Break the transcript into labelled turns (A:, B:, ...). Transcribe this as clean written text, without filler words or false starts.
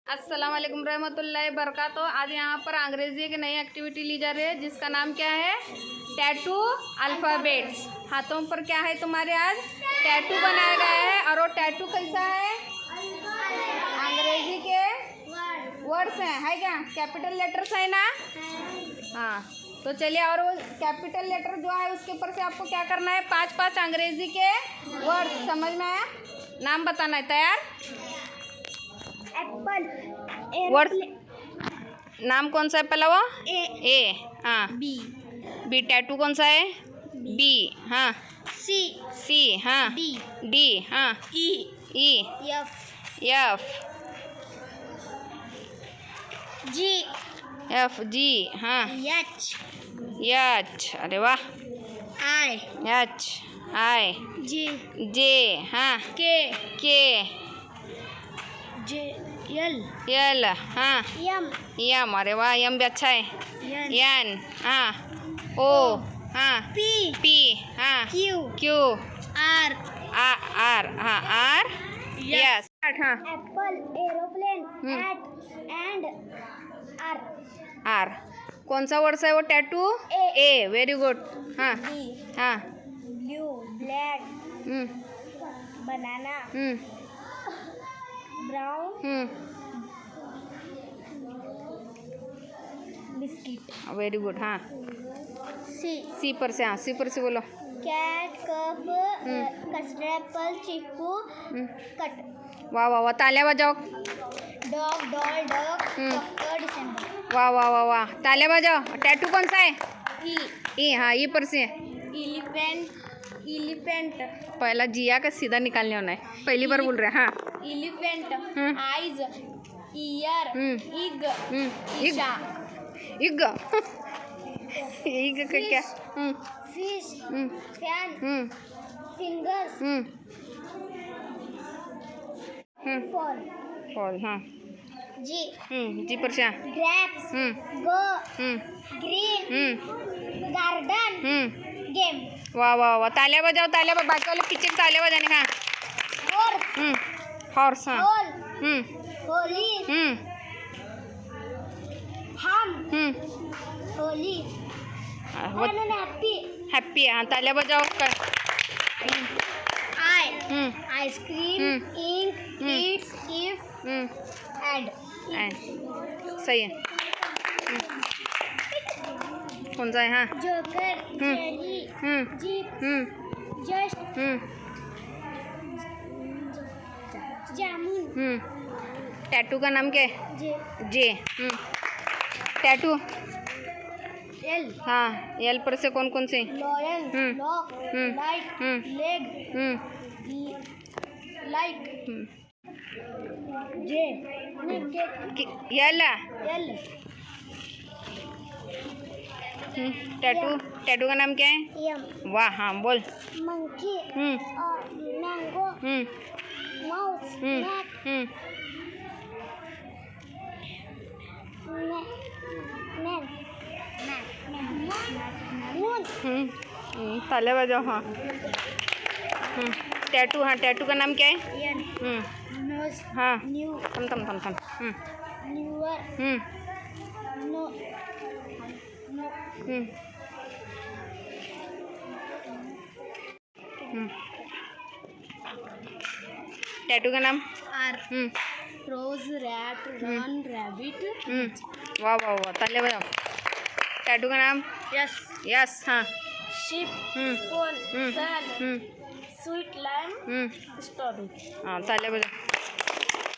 A: अस्सलाम वालेकुम रहमतुल्लाहि बरकातो। आज यहाँ पर अंग्रेजी की नई एक्टिविटी ली जा रही है जिसका नाम क्या है? Tattoo alphabets. हाथों पर क्या है तुम्हारे? आज टैटू बनाया गया है। और वो टैटू कैसा है? अंग्रेजी के वर्ड्स हैं, है क्या? कैपिटल लेटर्स है ना? हाँ, तो चलिए। और वो कैपिटल लेटर जो है उसके ऊपर से आपको क्या करना है? 5 अंग्रेजी के वर्ड समझ में आया? नाम बताना है। तैयार?
B: एप्पल।
A: वर्ड नाम कौन सा है पहला? वो ए। हाँ। बी टैटू कौन सा है? बी। हाँ। सी। हाँ। डी। हाँ। ई। एफ। जी। हाँ। एच। अरे वाह। आई। जे। हाँ। के। यल। हाँ। यम। अरे वाह, यम भी अच्छा है। एन। हाँ। ओ। हाँ। पी। हाँ। क्यू। आर। हाँ। आर। यस। हाँ।
B: Apple, aeroplane, and
A: R. कौन सा वर्ड है वो? टैटू ए। Very good. हाँ। हाँ।
B: Blue, black, banana, brown, biscuit.
A: Very good. हाँ। सी पर से। हाँ, सी पर से बोलो।
B: Cat, cup, custard apple, chiku, cut.
A: वाह वाह वाह, तालियां बजाओ।
B: Dog, doll, dog, doctor, December.
A: वाह वाह वाह वाह, तालियां बजाओ। टैटू कौन सा है? ई। हाँ, ई पर से।
B: एलिफेंट।
A: पहला जिया का सीधा निकालने होना है। पहली बार बोल रहे हैं। हाँ।
B: Elephant, eyes, ear,
A: egg. Egg. Egg का क्या?
B: Fish, fan, fingers,
A: fall. हाँ। जी पर से।
B: Grapes, go, green, garden, game.
A: वाह वाह वाह, तालियां बजाओ। तालियां बजाओ। बाकी वाले पीछे तालियां बजाने का। हॉर्स। हाँ।
B: होली, हम, होली,
A: हैप्पी। हाँ, तालियां बजाओ।
B: Ice cream, ink, eats, if, end.
A: सही है। कौन सा है? हाँ।
B: Joker, jelly, jeep, just, jamun.
A: टैटू का नाम क्या है? जे। टैटू
B: एल।
A: हाँ, एल पर से कौन कौन से?
B: Loyal, lock, light, leg, like. J.
A: L.
B: L.
A: टैटू का नाम क्या है?
B: एम।
A: वाह। हाँ, बोल।
B: Monkey, mango, mouse, man, moon.
A: तालियां बजाओ। हाँ। टैटू। हाँ, टैटू का नाम क्या है?
B: नोज,
A: हाँ।
B: न्यू,
A: थम।
B: न्यूअर, नो,
A: टैटू का नाम?
B: R. Rose, rat, run, rabbit.
A: वाह वाह वाह, तालियां बजाओ। टैटू का नाम? यस। हाँ।
B: शिप, स्पून, सन, स्वीट लाइम, स्ट्रॉबेरी।
A: हाँ, तालियां बजाओ।